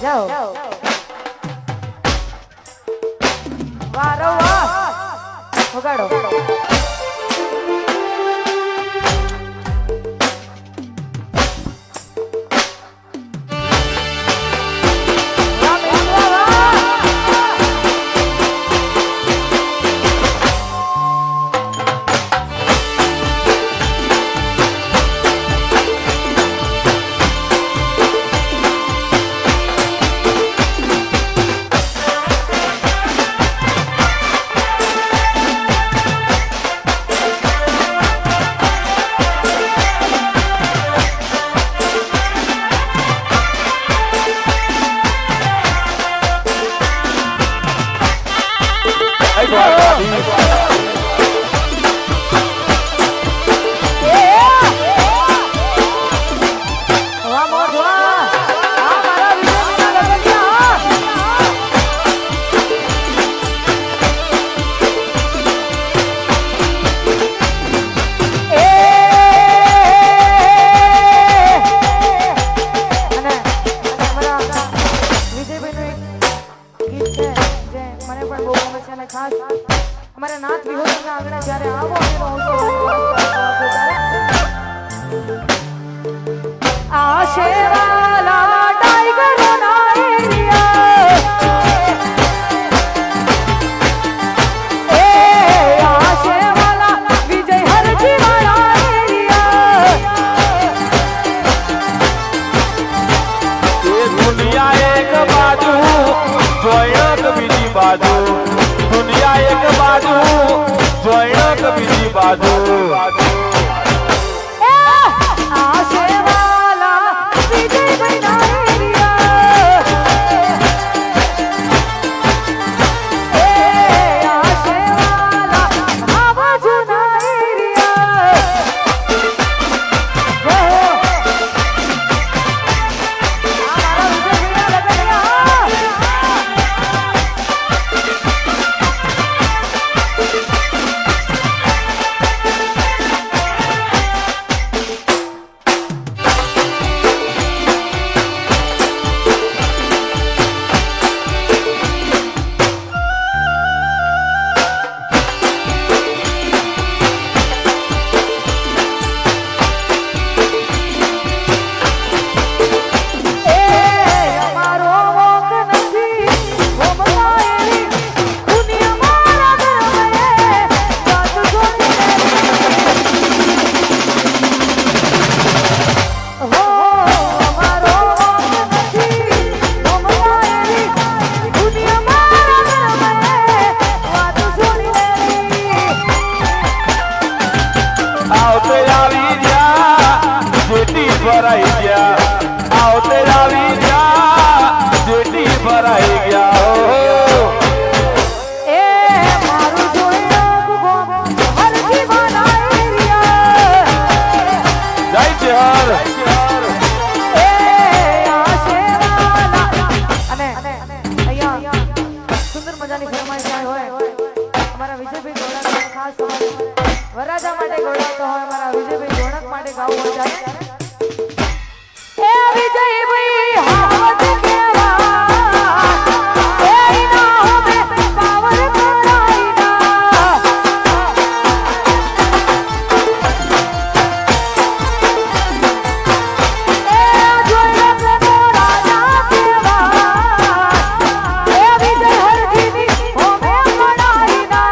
જાઓ વારો વાહ વગાડો हमारे नाथ विहोर में आगना जारे आवो आशे वाला टाइगर ना एरिया ए आशे वाला विजय हरजी वाला एरिया ये दुनिया एक बाजू जोयक बीजी बाजू दुनिया एक बाजू जोयक बीजी बाजू आशे वाला विजय बना एरिया ए आशे वाला आवाज ना एरिया हमारा विजय भैया लगेगा भराई गया आवते આવી ગયા જેટી ભરાઈ ગયા ए मारू जोड़ो गो हरजी वाला एरिया જય ચહર ए आशे वाला અને અહીંયા સુંદર મજાની ફરમાઈશ આવી હોય અમારા વિજયભાઈ ગોળા ખાસ વરાજા માટે ગોળાતો હોય અમારા વિજયભાઈ ગોળક માટે ગાવું હોય ત્યારે ए विजय भाई हाथ केवा ए ना में पावर कराईना ए जोया को राजा केवा ए विजय हरजी नी हो में बनाईना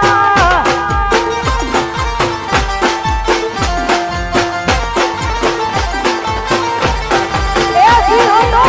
ऐसी हो तो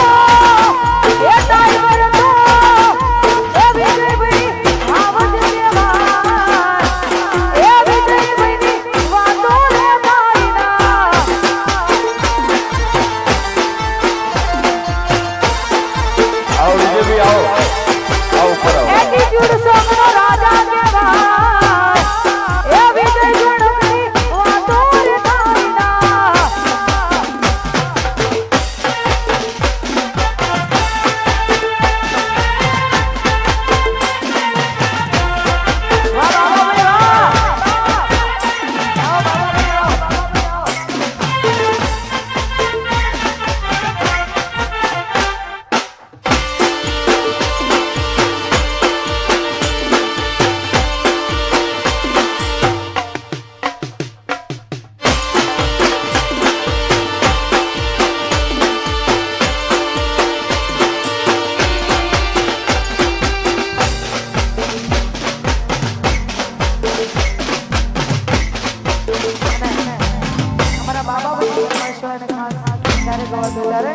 તમારા બાબા વચ્ચે ફરમાઈશો અને ખાસ ત્યારે ગવા દો ત્યારે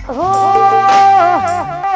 હો